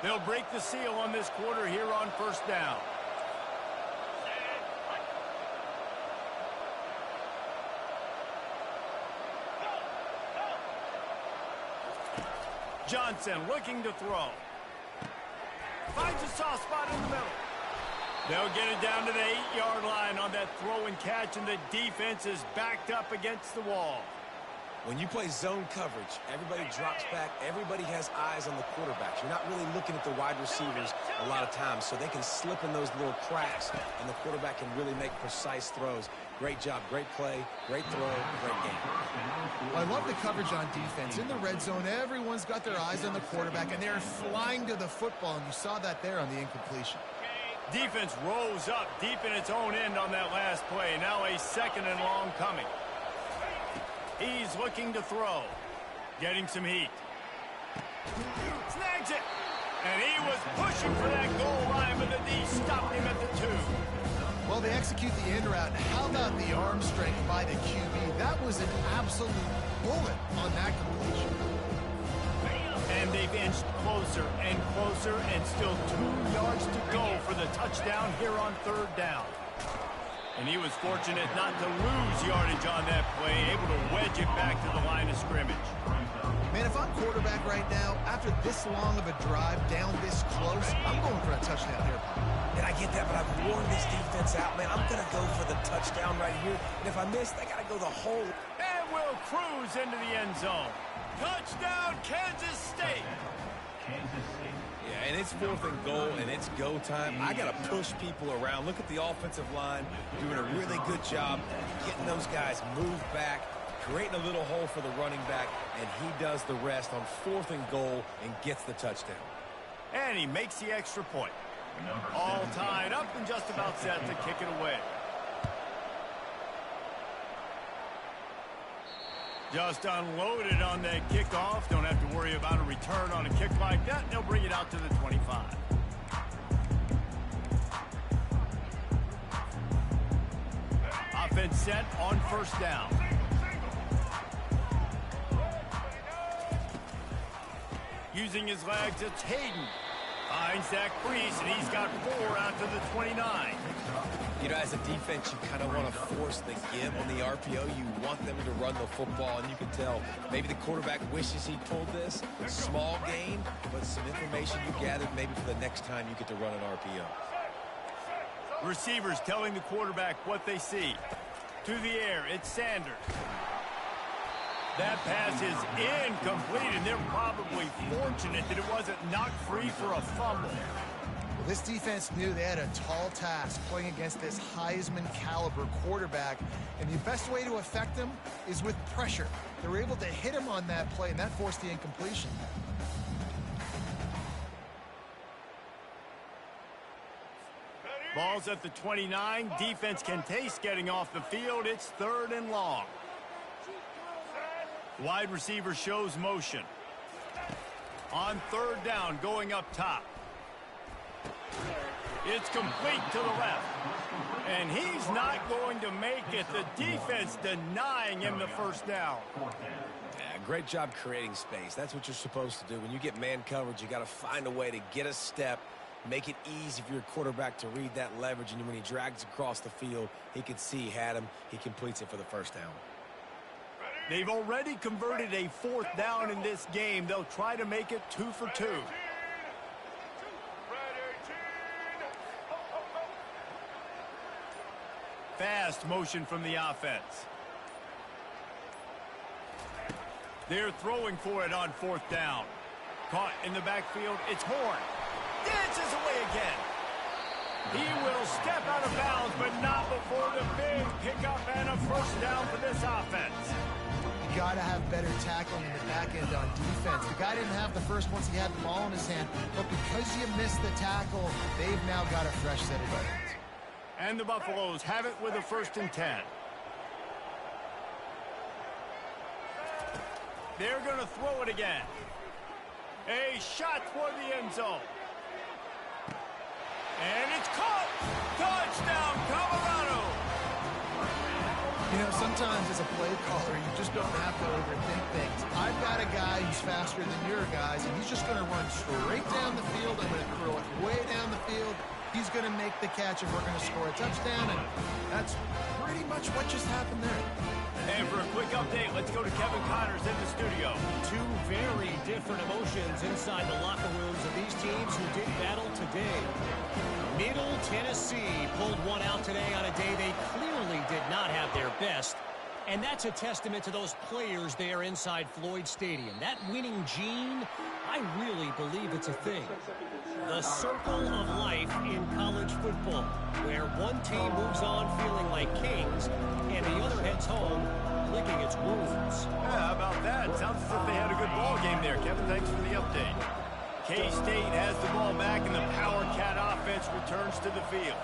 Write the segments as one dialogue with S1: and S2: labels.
S1: They'll break the seal on this quarter here on first down. Johnson looking to throw. Finds a soft spot in the middle. They'll get it down to the 8-yard line on that throw and catch, and the defense is backed up against the wall.
S2: When you play zone coverage, everybody drops back. Everybody has eyes on the quarterbacks. You're not really looking at the wide receivers a lot of times, so they can slip in those little cracks, and the quarterback can really make precise throws. Great job, great play, great throw, great game.
S3: Well, I love the coverage on defense. In the red zone, everyone's got their eyes on the quarterback, and they're flying to the football, and you saw that there on the incompletion.
S1: Defense rose up deep in its own end on that last play. Now a 2nd and long coming. He's looking to throw. Getting some heat. Snags it. And he was pushing for that goal line, but the D stopped him at the 2.
S3: Well, they execute the in route. How about the arm strength by the QB? That was an absolute bullet on that completion.
S1: And they've inched closer and closer, and still 2 yards to go for the touchdown here on 3rd down. And he was fortunate not to lose yardage on that play, able to wedge it back to the line of scrimmage.
S3: Man, if I'm quarterback right now, after this long of a drive down this close, I'm going for a touchdown here.
S2: And I get that, but I've worn this defense out, man. I'm going to go for the touchdown right here. And if I miss, I got to go the whole.
S1: And we'll cruise into the end zone. Touchdown, Kansas State.
S2: Yeah, and it's 4th and goal, and it's go time. I got to push people around. Look at the offensive line doing a really good job getting those guys moved back, creating a little hole for the running back, and he does the rest on 4th and goal and gets the touchdown.
S1: And he makes the extra point. All tied up and just about set to kick it away. Just unloaded on that kickoff. Don't have to worry about a return on a kick like that. They'll bring it out to the 25. Offense set on first down. Using his legs, it's Hayden. Finds Zach Priest, and he's got 4 out to the 29.
S2: You know, as a defense, you kind of want to force the give on the RPO. You want them to run the football, and you can tell maybe the quarterback wishes he pulled this. Small gain, but some information you gathered maybe for the next time you get to run an RPO.
S1: Receivers telling the quarterback what they see. To the air, it's Sanders. That pass is incomplete, and they're probably fortunate that it wasn't knocked free for a fumble.
S3: Well, this defense knew they had a tall task playing against this Heisman caliber quarterback, and the best way to affect him is with pressure. They were able to hit him on that play, and that forced the incompletion.
S1: Ball's at the 29. Defense can taste getting off the field. It's 3rd and long. Wide receiver shows motion. On 3rd down, going up top. It's complete to the left. And he's not going to make it. The defense denying him the first down.
S2: Yeah, great job creating space. That's what you're supposed to do. When you get man coverage, you got to find a way to get a step, make it easy for your quarterback to read that leverage. And when he drags across the field, he can see he had him. He completes it for the first down.
S1: They've already converted a 4th down in this game. They'll try to make it 2 for 2. Fast motion from the offense. They're throwing for it on 4th down. Caught in the backfield. It's Horn. Dances away again. He will step out of bounds, but not before the big pickup and a first down for this offense.
S3: You got to have better tackling in the back end on defense. The guy didn't have the first once he had the ball in his hand, but because you missed the tackle, they've now got a fresh set of downs.
S1: And the Buffaloes have it with a 1st and 10. They're going to throw it again. A shot for the end zone. And it's caught. Touchdown, Colorado.
S3: You know, sometimes as a play caller, you just don't have to overthink things. I'd got a guy who's faster than your guys, and he's just going to run straight down the field. I'm going to throw it way down the field. He's going to make the catch, and we're going to score a touchdown, and that's pretty much what just happened there.
S1: And for a quick update, let's go to Kevin Connors in the studio.
S4: Two very different emotions inside the locker rooms of these teams who did battle today. Middle Tennessee pulled one out today on a day they clearly did not have their best. And that's a testament to those players there inside Floyd Stadium. That winning gene, I really believe it's a thing. The circle of life in college football, where one team moves on feeling like kings, and the other heads home licking its wounds.
S1: Yeah, how about that? Sounds as if they had a good ball game there. Kevin, thanks for the update. K-State has the ball back, and the Power Cat offense returns to the field.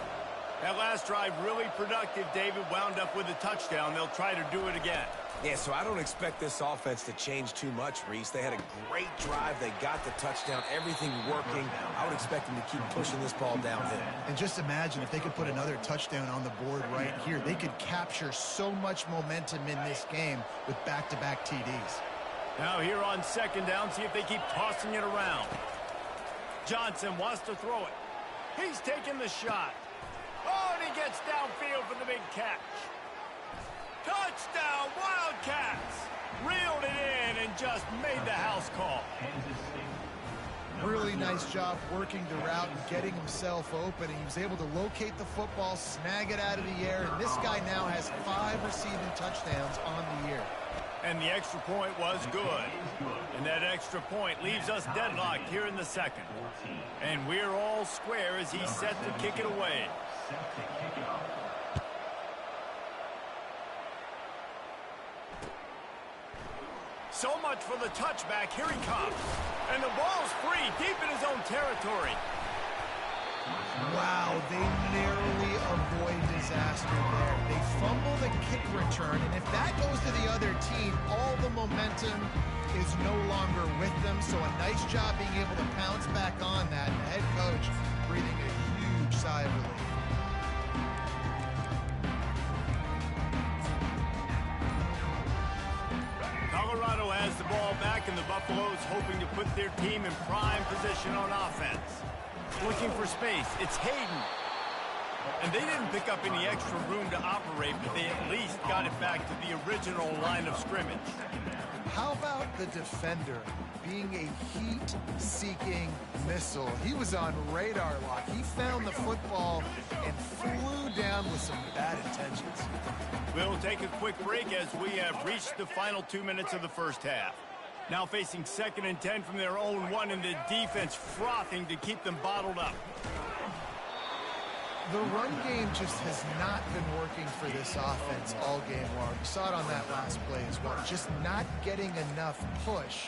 S1: That last drive really productive. David wound up with a touchdown. They'll try to do it again.
S2: Yeah, so I don't expect this offense to change too much, Reese. They had a great drive. They got the touchdown. Everything working. I would expect them to keep pushing this ball downhill.
S3: And just imagine if they could put another touchdown on the board right here. They could capture so much momentum in this game with back-to-back TDs.
S1: Now here on second down, see if they keep tossing it around. Johnson wants to throw it. He's taking the shot. Oh, and he gets downfield for the big catch. Touchdown, Wildcats! Reeled it in and just made the house call.
S3: Really nice job working the route and getting himself open. He was able to locate the football, snag it out of the air, and this guy now has 5 receiving touchdowns on the year.
S1: And the extra point was good. And that extra point leaves us deadlocked here in the second. And we're all square as he's set to kick it away. So much for the touchback. Here he comes. And the ball's free deep in his own territory.
S3: Wow, they narrowly avoid disaster there. They fumble the kick return, and if that goes to the other team, all the momentum is no longer with them. So a nice job being able to pounce back on that. And the head coach breathing a huge sigh of relief.
S1: Colorado has the ball back, and the Buffaloes hoping to put their team in prime position on offense. Looking for space. It's Hayden. And they didn't pick up any extra room to operate, but they at least got it back to the original line of scrimmage.
S3: How about the defender being a heat-seeking missile? He was on radar lock. He found the football and flew down with some bad intentions.
S1: We'll take a quick break as we have reached the final 2 minutes of the first half. Now facing 2nd and 10 from their own 1, and the defense frothing to keep them bottled up.
S3: The run game just has not been working for this offense all game long. You saw it on that last play as well. Just not getting enough push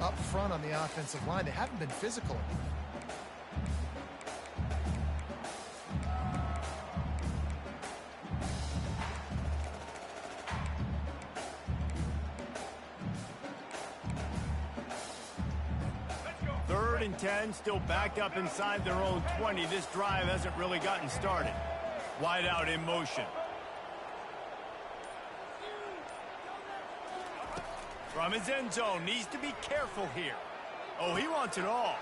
S3: up front on the offensive line. They haven't been physical enough.
S1: Third and 10, still backed up inside their own 20. This drive hasn't really gotten started. Wide out in motion. From his end zone, needs to be careful here. Oh, he wants it all.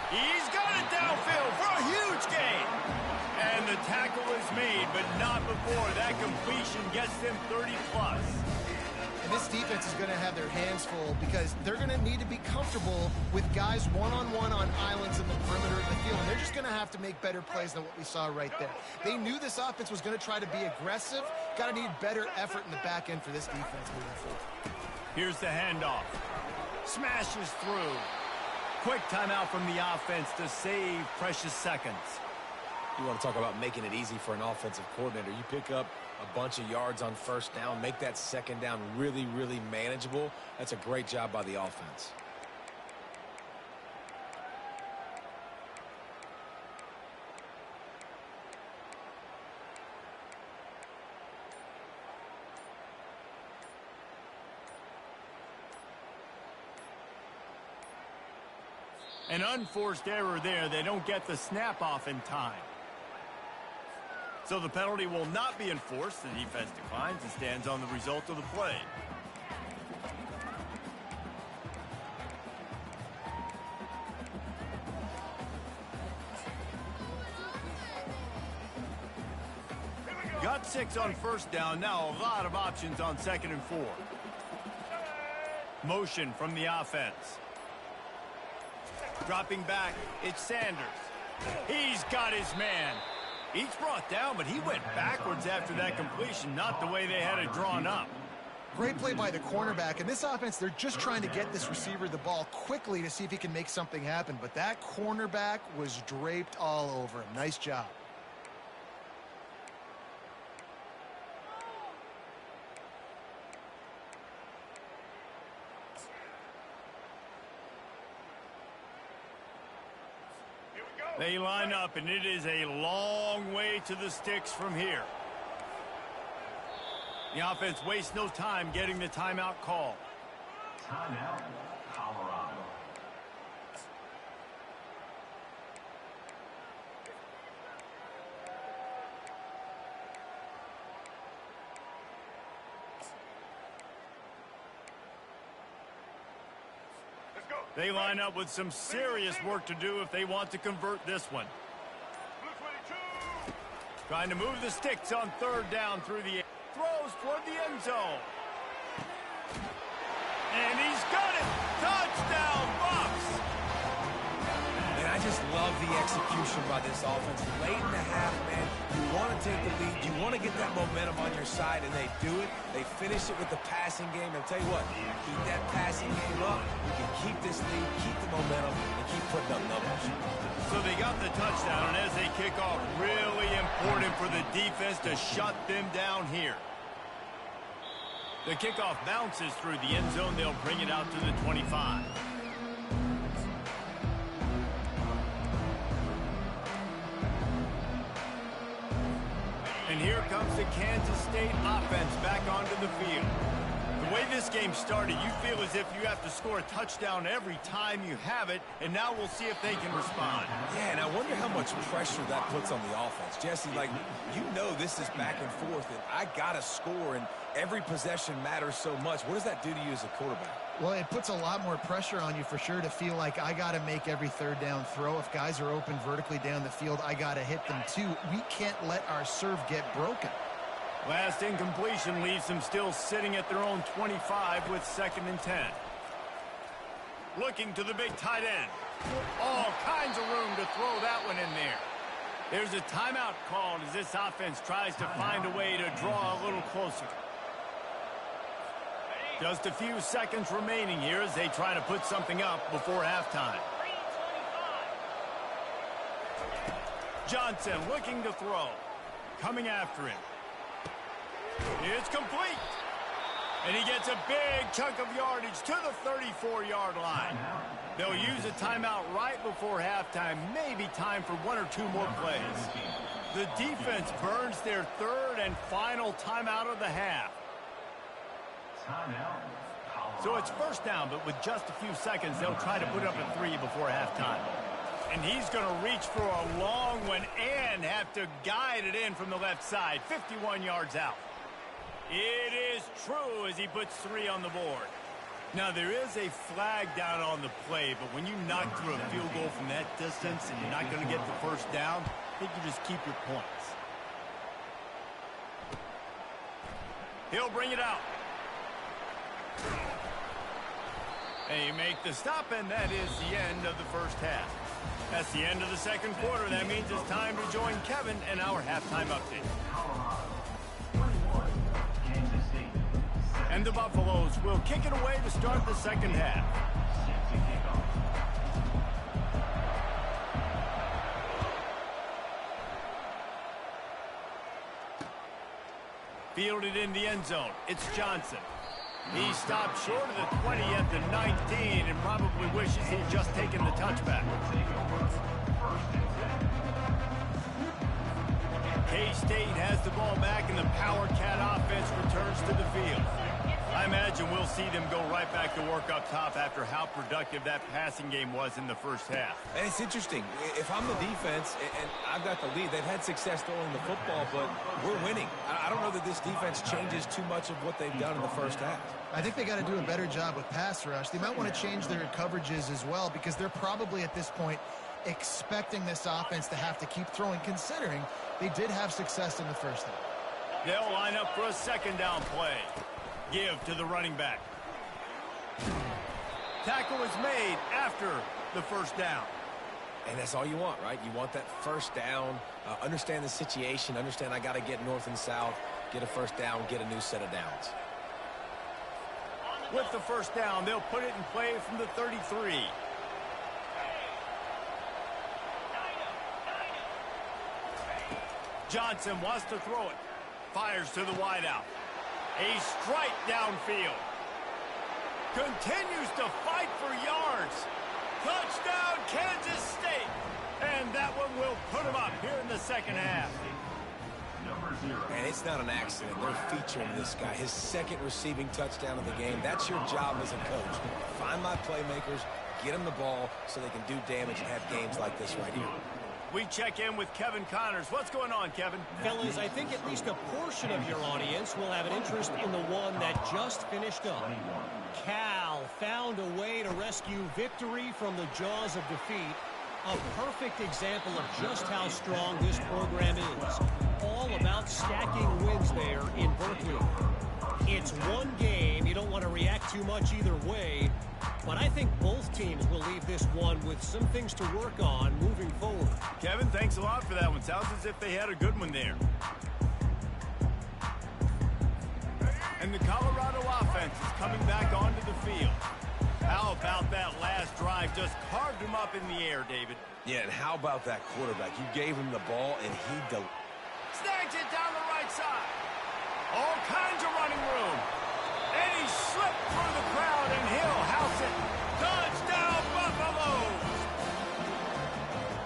S1: He's got it downfield for a huge gain. And the tackle is made, but not before that completion gets them 30+.
S3: And this defense is going to have their hands full because they're going to need to be comfortable with guys one-on-one on islands in the perimeter of the field. And they're just going to have to make better plays than what we saw right there. They knew this offense was going to try to be aggressive. Got to need better effort in the back end for this defense moving forward.
S1: Here's the handoff. Smashes through. Quick timeout from the offense to save precious seconds.
S2: You want to talk about making it easy for an offensive coordinator. You pick up a bunch of yards on first down, make that second down really, really manageable. That's a great job by the offense.
S1: An unforced error there. They don't get the snap off in time. So the penalty will not be enforced. The defense declines and stands on the result of the play. Got 6 on first down. Now a lot of options on 2nd and 4. Motion from the offense. Dropping back, it's Sanders. He's got his man. He's brought down, but he went backwards after that completion, not the way they had it drawn up.
S3: Great play by the cornerback. In this offense, they're just trying to get this receiver the ball quickly to see if he can make something happen. But that cornerback was draped all over him. Nice job.
S1: They line up, and it is a long way to the sticks from here. The offense wastes no time getting the timeout call.
S5: Timeout, Colorado.
S1: They line up with some serious work to do if they want to convert this one. Trying to move the sticks on 3rd down through the throws toward the end zone. And he's got it. Touchdown, Bucs.
S2: And I just love the execution by this offense. Late in the half, man, you want to take the lead. You want to get that momentum on your side, and they do it. They finish it with the passing game. And I'll tell you what, keep that passing game up. You can keep this lead, keep the momentum, and keep putting up numbers.
S1: So they got the touchdown, and as they kick off, really important for the defense to shut them down here. The kickoff bounces through the end zone. They'll bring it out to the 25. And here comes the Kansas State offense back onto the field. The way this game started, you feel as if you have to score a touchdown every time you have it, and now we'll see if they can respond.
S2: Yeah, and I wonder how much pressure that puts on the offense. Jesse, like, you know this is back and forth, and I got to score, and every possession matters so much. What does that do to you as a quarterback?
S3: Well, it puts a lot more pressure on you for sure to feel like I got to make every 3rd down throw. If guys are open vertically down the field, I got to hit them too. We can't let our serve get broken.
S1: Last incompletion leaves them still sitting at their own 25 with 2nd and 10. Looking to the big tight end. All kinds of room to throw that one in there. There's a timeout called as this offense tries to find a way to draw a little closer. Just a few seconds remaining here as they try to put something up before halftime. Johnson looking to throw. Coming after him. It's complete. And he gets a big chunk of yardage to the 34-yard line. They'll use a timeout right before halftime. Maybe time for 1 or 2 more plays. The defense burns their 3rd and final timeout of the half. So it's 1st down, but with just a few seconds, they'll try to put up a 3 before halftime. And he's going to reach for a long one and have to guide it in from the left side, 51 yards out. It is true as he puts 3 on the board. Now, there is a flag down on the play, but when you knock through a field goal from that distance and you're not going to get the 1st down, I think you just keep your points. He'll bring it out. They make the stop, and that is the end of the 1st half. That's the end of the 2nd quarter. That means it's time to join Kevin in our halftime update. And the Buffaloes will kick it away to start the 2nd half. Fielded in the end zone. It's Johnson. He stopped short of the 20 at the 19 and probably wishes he'd just taken the touchback. K-State has the ball back and the Power Cat offense returns to the field. I imagine we'll see them go right back to work up top after how productive that passing game was in the 1st half.
S2: And it's interesting. If I'm the defense and I've got the lead, they've had success throwing the football, but we're winning. I don't know that this defense changes too much of what they've done in the 1st half.
S3: I think they got to do a better job with pass rush. They might want to change their coverages as well because they're probably at this point expecting this offense to have to keep throwing, considering they did have success in the 1st half.
S1: They'll line up for a second down play. Give to the running back. Tackle is made after the first down.
S2: And that's all you want, right? You want that first down, understand the situation, understand I got to get north and south, get a first down, get a new set of downs.
S1: With the first down, they'll put it in play from the 33. Johnson wants to throw it. Fires to the wideout. A strike downfield. Continues to fight for yards. Touchdown, Kansas State. And that one will put them up here in the second half.
S2: And it's not an accident. They're featuring this guy. His second receiving touchdown of the game. That's your job as a coach. Find my playmakers, get them the ball so they can do damage and have games like this right here.
S1: We check in with Kevin Connors. What's going on, Kevin?
S4: Fellas, I think at least a portion of your audience will have an interest in the one that just finished up. Cal found a way to rescue victory from the jaws of defeat. A perfect example of just how strong this program is. All about stacking wins there in Berkeley. It's one game. You don't want to react too much either way. But I think both teams will leave this one with some things to work on moving forward.
S1: Kevin, thanks a lot for that one. Sounds as if they had a good one there. And the Colorado offense is coming back onto the field. How about that last drive? Just carved him up in the air, David.
S2: Yeah, and how about that quarterback? You gave him the ball, and he
S1: snags it down the right side. All kinds of running room. And he slipped through the crowd, and he'll house it. Touchdown, Buffaloes!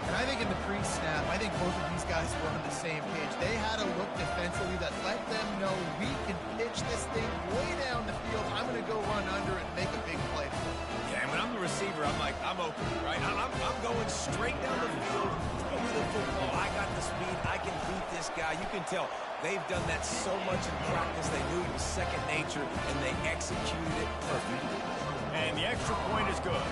S3: And I think in the pre-snap, I think both of these guys were on the same page. They had a look defensively that let them know we can pitch this thing way down the field. I'm going to go run under it and make a big play.
S2: Yeah, and when I'm the receiver, I'm like, I'm open, right? I'm going straight down the field, throw me the football. I got the speed. I can beat this guy. You can tell they've done that so much in practice. They knew it was second nature, and they executed it perfectly.
S1: And the extra point is good.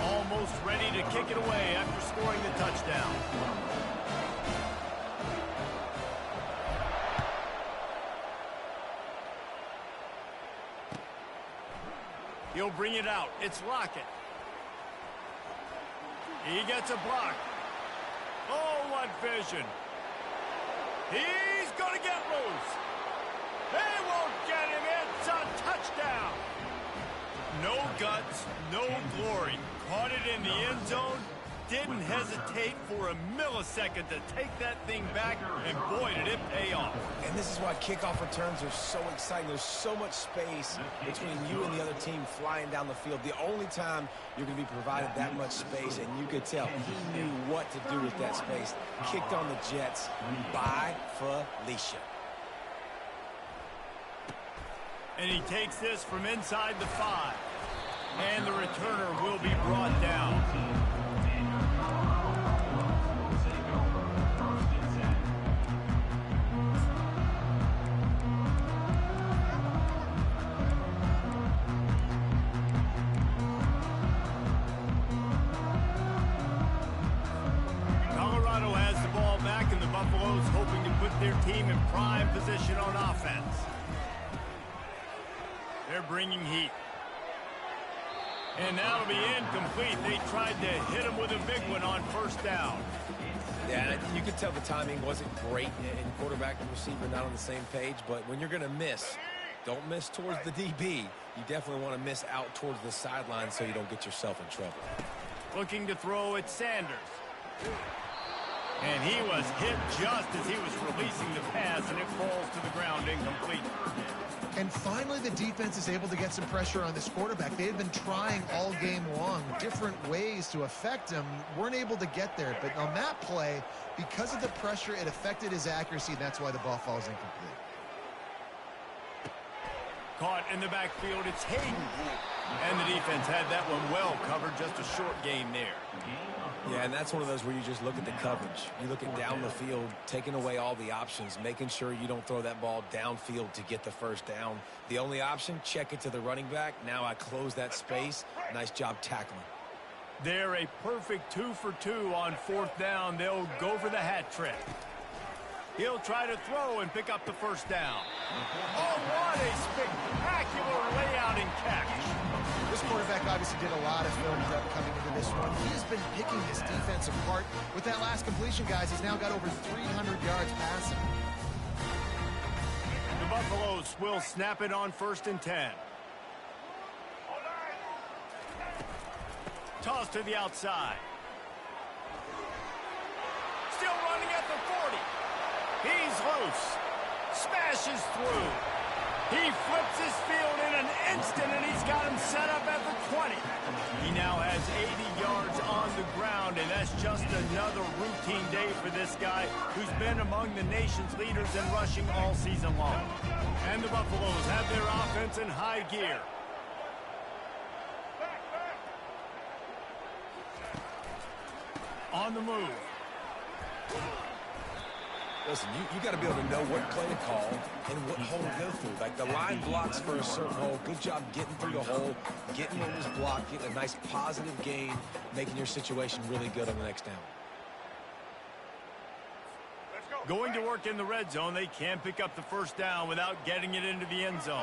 S1: Almost ready to kick it away after scoring the touchdown. He'll bring it out. It's Lockett. He gets a block. Oh, what vision. He's going to get loose. They won't get him. It's a touchdown. No guts, no glory. Caught it in the end zone. Didn't hesitate for a millisecond to take that thing back, and boy, did it pay off.
S2: And this is why kickoff returns are so exciting. There's so much space between you and the other team flying down the field. The only time you're going to be provided that much space, and you could tell he knew what to do with that space. Kicked on the Jets by Felicia.
S1: And he takes this from inside the 5. And the returner will be brought down. Colorado has the ball back, and the Buffaloes hoping to put their team in prime position on offense. They're bringing heat. And that'll be incomplete. They tried to hit him with a big one on first down.
S2: Yeah, you could tell the timing wasn't great, and quarterback and receiver not on the same page. But when you're going to miss, don't miss towards the DB. You definitely want to miss out towards the sideline so you don't get yourself in trouble.
S1: Looking to throw at Sanders. And he was hit just as he was releasing the pass, and it falls to the ground incomplete.
S3: And finally, the defense is able to get some pressure on this quarterback. They had been trying all game long different ways to affect him, weren't able to get there. But on that play, because of the pressure, it affected his accuracy. That's why the ball falls incomplete.
S1: Caught in the backfield, it's Hayden. And the defense had that one well covered, just a short gain there.
S2: Yeah, and that's one of those where you just look at the coverage. You look at down the field, taking away all the options, making sure you don't throw that ball downfield to get the first down. The only option, check it to the running back. Now I close that space. Nice job tackling.
S1: They're a perfect 2 for 2 on 4th down. They'll go for the hat trick. He'll try to throw and pick up the first down. Oh, what a spectacular layout and catch.
S3: This quarterback obviously did a lot of film prep coming into this one. He has been picking this defense apart. With that last completion, guys, he's now got over 300 yards passing.
S1: The Buffaloes will snap it on 1st and 10. Toss to the outside. Still running at the 40. He's loose. Smashes through. He flips his field in an instant, and he's got him set up at the 20. He now has 80 yards on the ground, and that's just another routine day for this guy who's been among the nation's leaders in rushing all season long. And the Buffaloes have their offense in high gear. On the move.
S2: Listen, you got to be able to know what play to call and what hole to go through. Like the line blocks for a certain hole. Good job getting through the hole, getting what was blocked, getting a nice positive gain, making your situation really good on the next down.
S1: Going to work in the red zone. They can't pick up the first down without getting it into the end zone.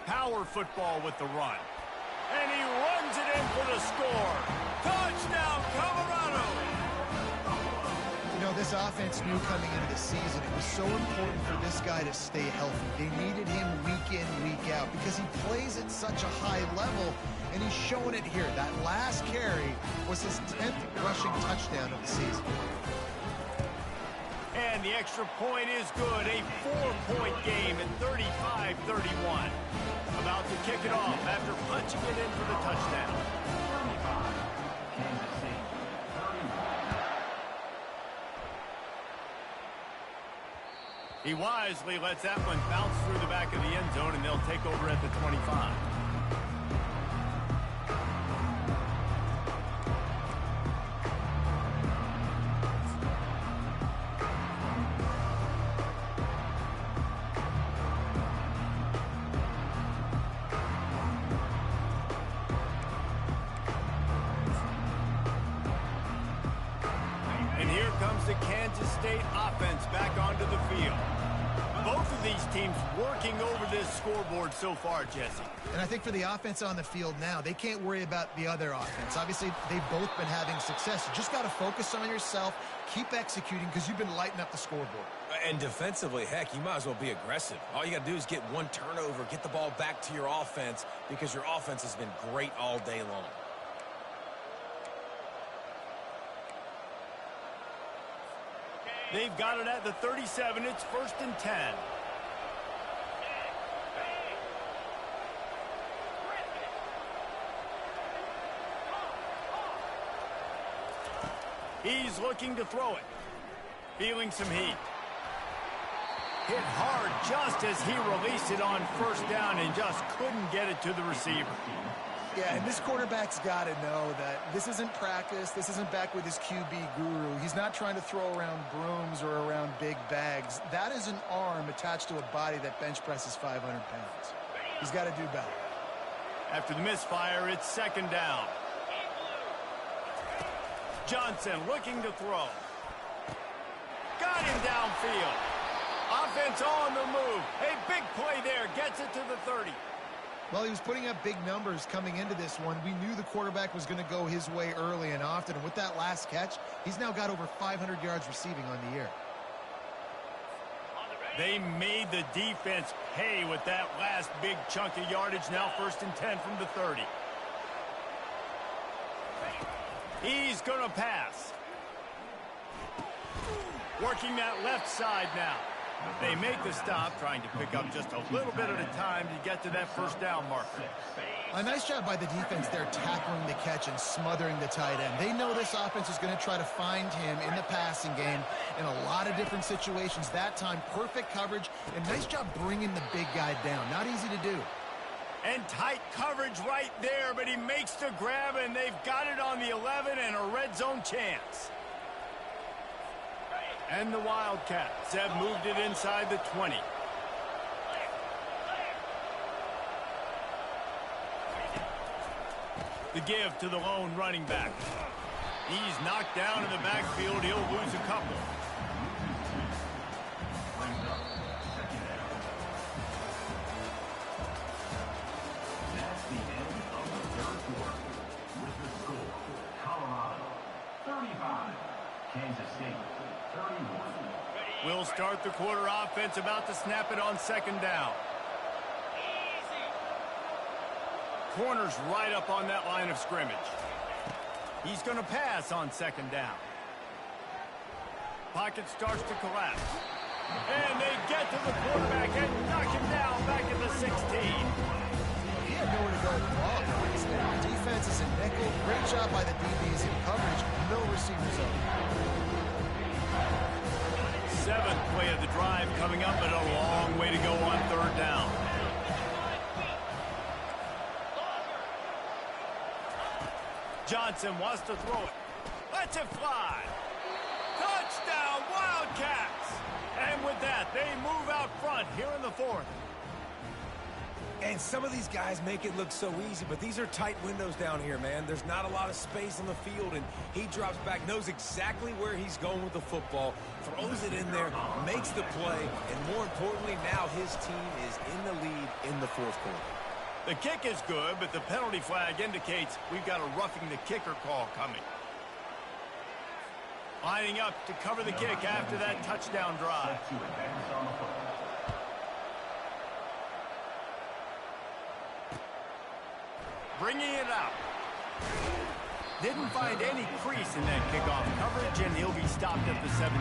S1: Power football with the run. And he runs it in for the score. Touchdown, Colorado!
S3: You know, this offense knew coming into the season it was so important for this guy to stay healthy. They needed him week in, week out because he plays at such a high level, and he's showing it here. That last carry was his 10th rushing touchdown of the season.
S1: And the extra point is good. A 4-point game at 35-31. About to kick it off after punching it in for the touchdown.
S5: Kansas City, 31.
S1: He wisely lets that one bounce through the back of the end zone, and they'll take over at the 25. The Kansas State offense back onto the field. Both of these teams working over this scoreboard so far, Jesse.
S3: And I think for the offense on the field now, they can't worry about the other offense. Obviously, they've both been having success. You just got to focus on yourself, keep executing, because you've been lighting up the scoreboard.
S2: And defensively, heck, you might as well be aggressive. All you got to do is get one turnover, get the ball back to your offense, because your offense has been great all day long.
S1: They've got it at the 37. It's 1st and 10. He's looking to throw it. Feeling some heat. Hit hard just as he released it on 1st down and just couldn't get it to the receiver.
S3: Yeah, and this quarterback's got to know that this isn't practice. This isn't back with his QB guru. He's not trying to throw around brooms or around big bags. That is an arm attached to a body that bench presses 500 pounds. He's got to do better.
S1: After the misfire, it's 2nd down. Johnson looking to throw. Got him downfield. Offense on the move. A big play there. Gets it to the 30.
S3: Well, he was putting up big numbers coming into this one. We knew the quarterback was going to go his way early and often. And with that last catch, he's now got over 500 yards receiving on the year.
S1: They made the defense pay with that last big chunk of yardage. Now 1st and 10 from the 30. He's going to pass. Working that left side now. They make the stop, trying to pick up just a little bit at a time to get to that 1st down marker.
S3: A nice job by the defense there tackling the catch and smothering the tight end. They know this offense is going to try to find him in the passing game in a lot of different situations. That time, perfect coverage, and nice job bringing the big guy down. Not easy to do.
S1: And tight coverage right there, but he makes the grab, and they've got it on the 11 and a red zone chance. And the Wildcats have moved it inside the 20. The give to the lone running back. He's knocked down in the backfield. He'll lose a couple.
S5: That's the end of the third quarter. With the score, Colorado 35, Kansas State 31.
S1: We'll start the quarter offense, about to snap it on second down. Corner's right up on that line of scrimmage. He's going to pass on second down. Pocket starts to collapse. And they get to the quarterback and knock him down back at the 16.
S3: He had nowhere to go with the ball. The defense is in nickel. Great job by the DBs in coverage. No receivers open.
S1: Seventh play of the drive coming up, but a long way to go on third down. Johnson wants to throw it. Lets it fly. Touchdown, Wildcats! And with that, they move out front here in the fourth.
S2: And some of these guys make it look so easy, but these are tight windows down here, man. There's not a lot of space on the field, and he drops back, knows exactly where he's going with the football, throws it in there, makes the play, and more importantly, now his team is in the lead in the fourth quarter.
S1: The kick is good, but the penalty flag indicates we've got a roughing the kicker call coming. Lining up to cover the kick after that touchdown drive. Bringing it out. Didn't find any crease in that kickoff coverage, and he'll be stopped at the 17.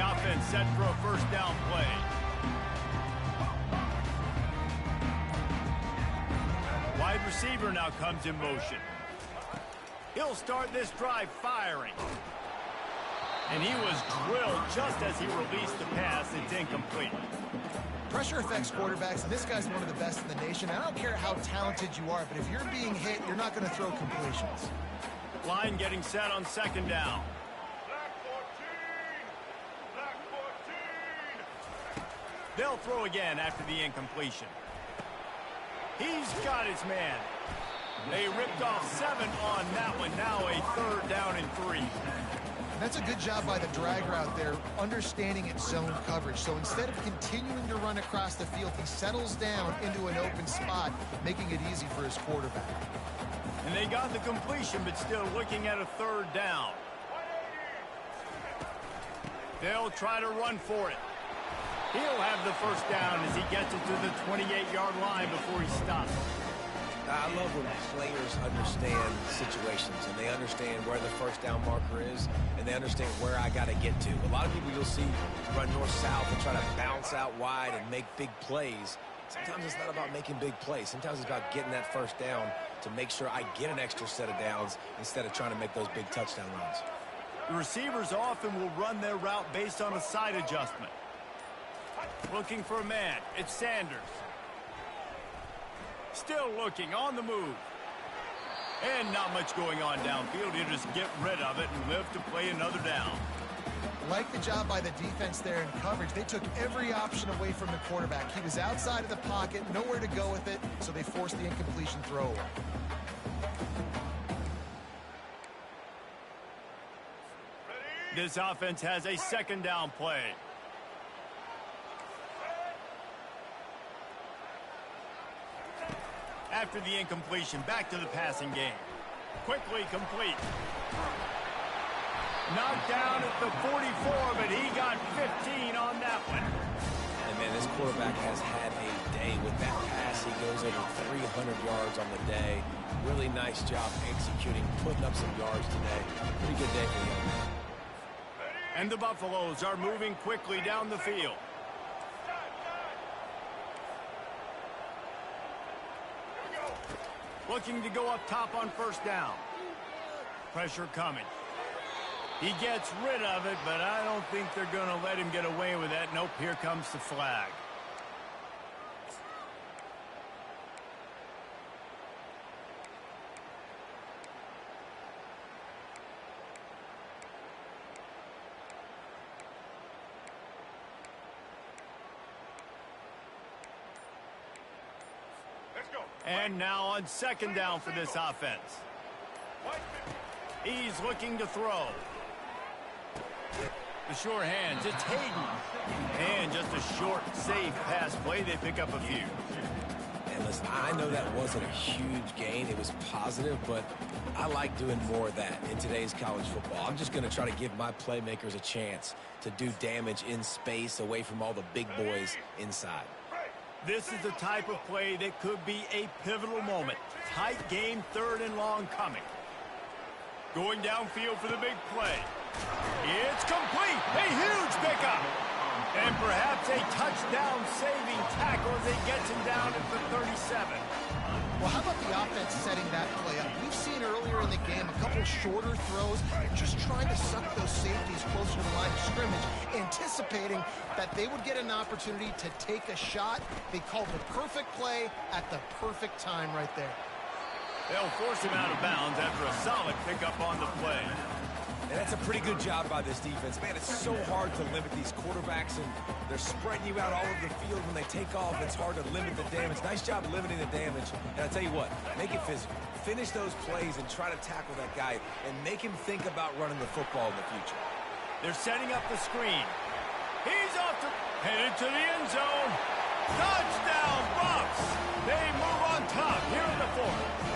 S1: Offense set for a first down play. Wide receiver now comes in motion. He'll start this drive firing. And he was drilled just as he released the pass. It's incomplete.
S3: Pressure affects quarterbacks, and this guy's one of the best in the nation. I don't care how talented you are, but if you're being hit, you're not going to throw completions.
S1: Line getting set on second down. They'll throw again after the incompletion. He's got his man. They ripped off 7 on that one. Now a third down and 3.
S3: And that's a good job by the drag route there, understanding its zone coverage. So instead of continuing to run across the field, he settles down into an open spot, making it easy for his quarterback.
S1: And they got the completion, but still looking at a third down. They'll try to run for it. He'll have the first down as he gets it to the 28-yard line before he stops.
S2: I love when players understand situations and they understand where the first down marker is and they understand where I got to get to. A lot of people you'll see run north-south and try to bounce out wide and make big plays. Sometimes it's not about making big plays. Sometimes it's about getting that first down to make sure I get an extra set of downs instead of trying to make those big touchdown runs.
S1: The receivers often will run their route based on a side adjustment. Looking for a man. It's Sanders. Still looking on the move. And not much going on downfield. He'll just get rid of it and live to play another down.
S3: Like the job by the defense there in coverage. They took every option away from the quarterback. He was outside of the pocket, nowhere to go with it, so they forced the incompletion throwaway.
S1: This offense has a second down play. After the incompletion, back to the passing game. Quickly complete. Knocked down at the 44, but he got 15 on that one.
S2: And, man, this quarterback has had a day with that pass. He goes over 300 yards on the day. Really nice job executing, putting up some yards today. Pretty good day for him.
S1: And the Buffaloes are moving quickly down the field. Looking to go up top on first down. Pressure coming. He gets rid of it, but I don't think they're going to let him get away with that. Nope, here comes the flag. And now on second down for this offense. He's looking to throw. The sure hands, it's Hayden. And just a short, safe pass play. They pick up a few.
S2: And listen, I know that wasn't a huge gain. It was positive, but I like doing more of that in today's college football. I'm just going to try to give my playmakers a chance to do damage in space away from all the big boys inside.
S1: This is the type of play that could be a pivotal moment. Tight game, third and long coming. Going downfield for the big play. It's complete. A huge pickup. And perhaps a touchdown-saving tackle as he gets him down at the 37.
S3: Well, how about the offense setting that play up? We've seen earlier in the game a couple shorter throws, just trying to suck those safeties closer to the line of scrimmage, anticipating that they would get an opportunity to take a shot. They called the perfect play at the perfect time right there.
S1: They'll force him out of bounds after a solid pickup on the play.
S2: And that's a pretty good job by this defense. Man, it's so hard to limit these quarterbacks, and they're spreading you out all over the field. When they take off, it's hard to limit the damage. Nice job limiting the damage. And I tell you what, make it physical. Finish those plays and try to tackle that guy and make him think about running the football in the future.
S1: They're setting up the screen. He's off to headed to the end zone. Touchdown, Bucs! They move on top here in the fourth.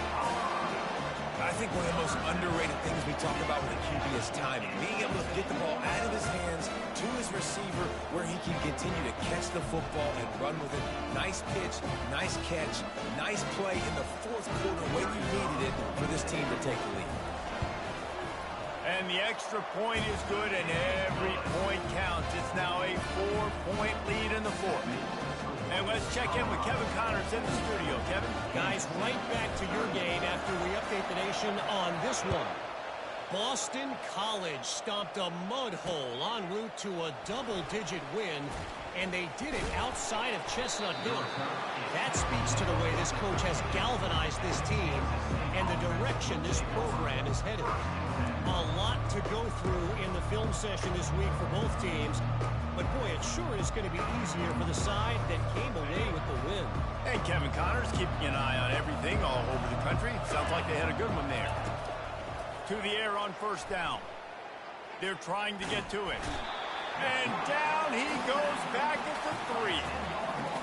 S2: I think one of the most underrated things we talk about with a QB is timing. Being able to get the ball out of his hands to his receiver where he can continue to catch the football and run with it. Nice pitch, nice catch, nice play in the fourth quarter when you needed it for this team to take the lead.
S1: And the extra point is good, and every point counts. It's now a 4-point lead in the fourth. And let's check in with Kevin Connors in the studio. Kevin?
S4: Guys, right back to your game after we update the nation on this one. Boston College stomped a mud hole en route to a double-digit win, and they did it outside of Chestnut Hill. That speaks to the way this coach has galvanized this team and the direction this program is headed. A lot to go through in the film session this week for both teams, but boy, it sure is going to be easier for the side that came away with the win.
S1: Hey, Kevin Connors keeping an eye on everything all over the country. Sounds like they had a good one there. To the air on first down. They're trying to get to it. And down he goes back at the 3.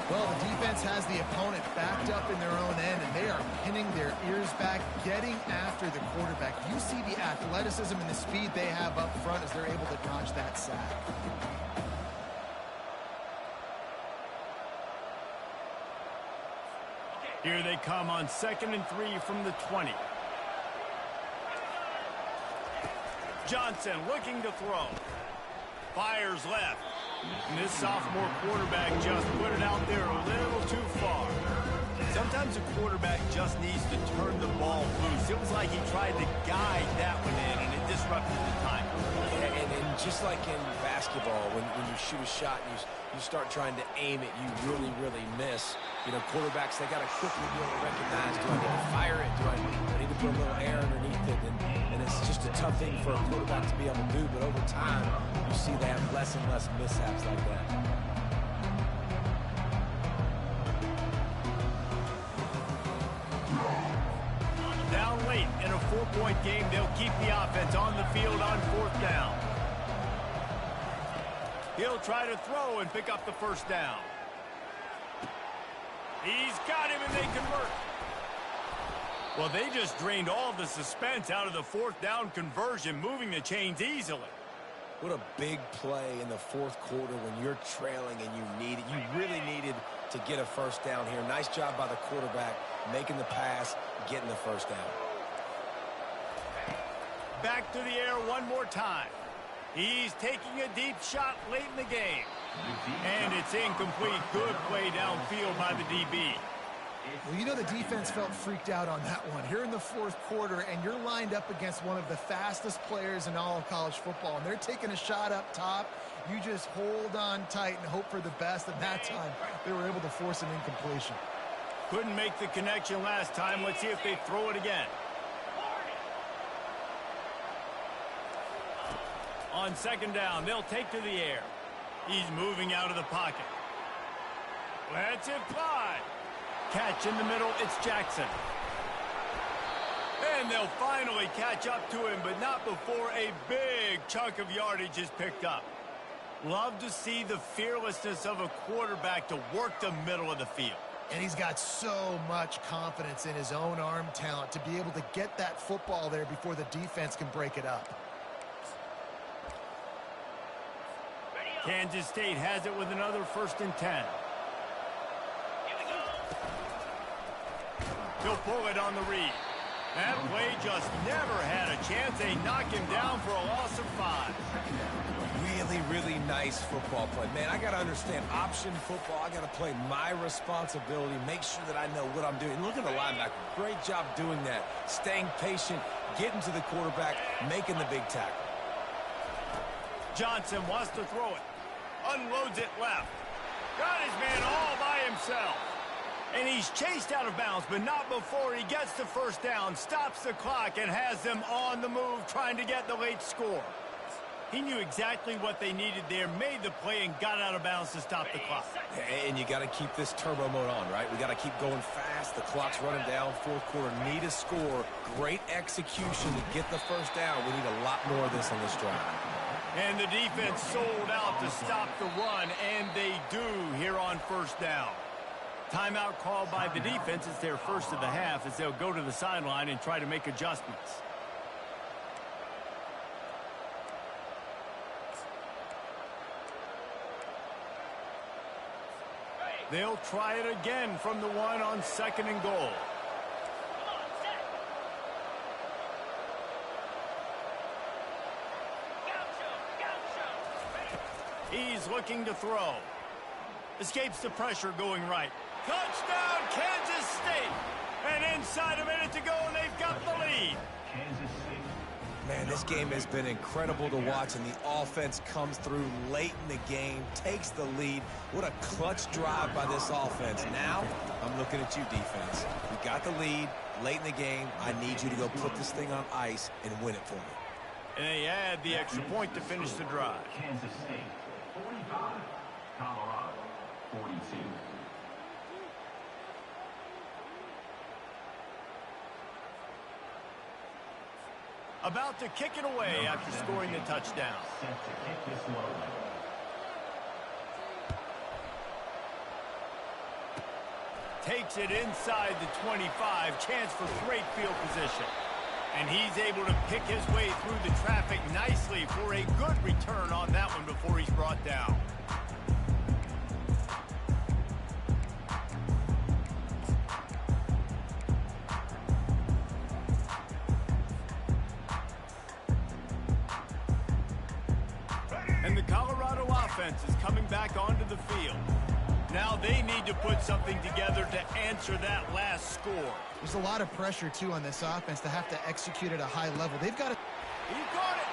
S3: Well, the defense has the opponent backed up in their own end, and they are pinning their ears back, getting after the quarterback. You see the athleticism and the speed they have up front as they're able to dodge that sack.
S1: Here they come on 2nd and 3 from the 20. Johnson looking to throw. Fires left. And this sophomore quarterback just put it out there a little too far. Sometimes a quarterback just needs to turn the ball loose. It was like he tried to guide that one in, and it disrupted the time.
S2: And just like in basketball, when you shoot a shot and you start trying to aim it, you really, really miss. You know, quarterbacks, they got to quickly be able to recognize, do I need to fire it? Do I need to put a little air underneath it? And it's just a tough thing for a quarterback to be able to do, but over time, you see they have less and less mishaps like that.
S1: Down late in a 4-point game, they'll keep the offense on the field on 4th down. He'll try to throw and pick up the first down. He's got him, and they convert. Well, they just drained all the suspense out of the 4th down conversion, moving the chains easily.
S2: What a big play in the fourth quarter when you're trailing and you really needed to get a first down here. Nice job by the quarterback, making the pass, getting the first down.
S1: Back to the air one more time. He's taking a deep shot late in the game. And it's incomplete. Good play downfield by the DB.
S3: Well, you know the defense felt freaked out on that one. Here in the fourth quarter, and you're lined up against one of the fastest players in all of college football, and they're taking a shot up top. You just hold on tight and hope for the best, and that time they were able to force an incompletion.
S1: Couldn't make the connection last time. Let's see if they throw it again. On 2nd down, they'll take to the air. He's moving out of the pocket. Let's it fly. catch in the middle. It's Jackson. And they'll finally catch up to him, but not before a big chunk of yardage is picked up. Love to see the fearlessness of a quarterback to work the middle of the field.
S3: And he's got so much confidence in his own arm talent to be able to get that football there before the defense can break it up.
S1: Kansas State has it with another 1st and 10. He'll pull it on the read. That play just never had a chance. They knock him down for a loss of 5.
S2: Really, really nice football play. Man, I got to understand option football. I got to play my responsibility, make sure that I know what I'm doing. Look at the linebacker. Great job doing that. Staying patient, getting to the quarterback, making the big tackle.
S1: Johnson wants to throw it. Unloads it left. Got his man all by himself. And he's chased out of bounds, but not before he gets the 1st down, stops the clock, and has them on the move trying to get the late score. He knew exactly what they needed there, made the play, and got out of bounds to stop the clock.
S2: And you got to keep this turbo mode on, right? We got to keep going fast. The clock's running down. 4th quarter, need a score. Great execution to get the 1st down. We need a lot more of this on this drive.
S1: And the defense sold out to stop the run, and they do here on 1st down. Timeout called by the defense. It's their 1st of the half as they'll go to the sideline and try to make adjustments. They'll try it again from the 1 on 2nd and goal. He's looking to throw. Escapes the pressure going right. Touchdown, Kansas State. And inside a minute to go, and they've got the lead.
S5: Kansas State.
S2: Man, this game has been incredible to watch, and the offense comes through late in the game, takes the lead. What a clutch drive by this offense. Now, I'm looking at you, defense. We got the lead late in the game. I need you to go put this thing on ice and win it for me.
S1: And they add the extra point to finish the drive.
S5: Kansas State, 45. Colorado, 42.
S1: About to kick it away after scoring the touchdown.
S5: Set to kick this one away.
S1: Takes it inside the 25. Chance for great field position. And he's able to pick his way through the traffic nicely for a good return on that one before he's brought down. And the Colorado offense is coming back onto the field. Now they need to put something together to answer that last score.
S3: There's a lot of pressure, too, on this offense to have to execute at a high level. They've got to...
S1: He caught it.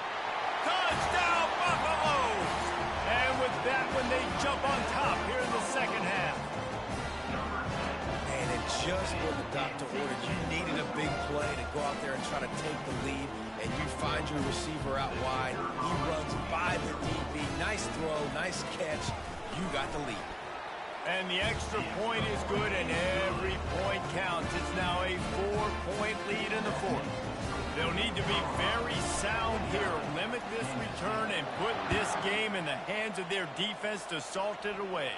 S1: Touchdown, Buffaloes! And with that one, they jump on top here in the 2nd half.
S2: And it just what the doctor ordered. You needed a big play to go out there and try to take the lead, and you find your receiver out wide. He runs by the DB. Nice throw, nice catch. You got the lead.
S1: And the extra point is good, and every point counts. It's now a 4-point lead in the 4th. They'll need to be very sound here, limit this return, and put this game in the hands of their defense to salt it away.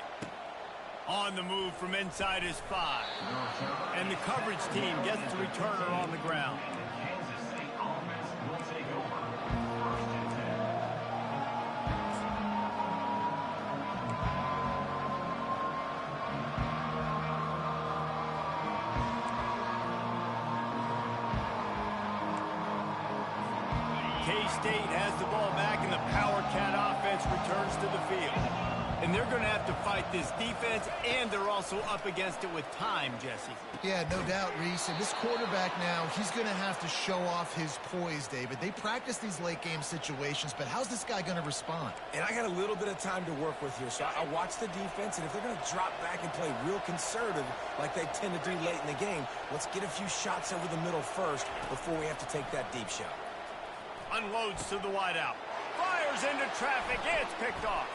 S1: On the move from inside is 5. And the coverage team gets the returner on the ground.
S5: Kansas State offense will take over. 1st and 10.
S1: K-State has the ball back, and the Power Cat offense returns to the field. And they're going to have to fight this defense, and they're also up against it with time, Jesse.
S3: Yeah, no doubt, Reese. And this quarterback now, he's going to have to show off his poise, David. They practice these late-game situations, but how's this guy going to respond?
S2: And I got a little bit of time to work with here, so I watch the defense, and if they're going to drop back and play real conservative like they tend to do late in the game, let's get a few shots over the middle first before we have to take that deep shot.
S1: Unloads to the wideout. Fires into traffic. It's picked off.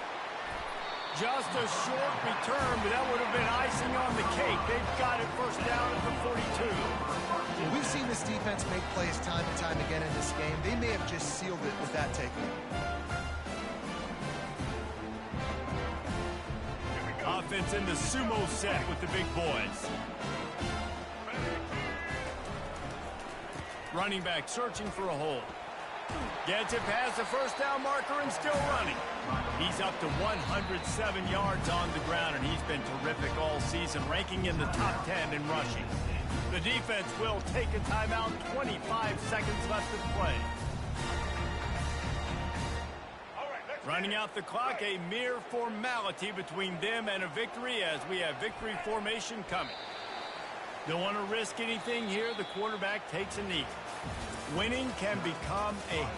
S1: Just a short return, but that would have been icing on the cake. They've got it first down at the 42.
S3: Well, we've seen this defense make plays time and time again in this game. They may have just sealed it with that takeaway.
S1: Offense in the sumo set with the big boys. Running back searching for a hole. Gets it past the first down marker and still running. He's up to 107 yards on the ground, and he's been terrific all season, ranking in the top 10 in rushing. The defense will take a timeout. 25 seconds left to play. Running out the clock, a mere formality between them and a victory as we have victory formation coming. Don't want to risk anything here. The quarterback takes a knee. Winning can become a habit.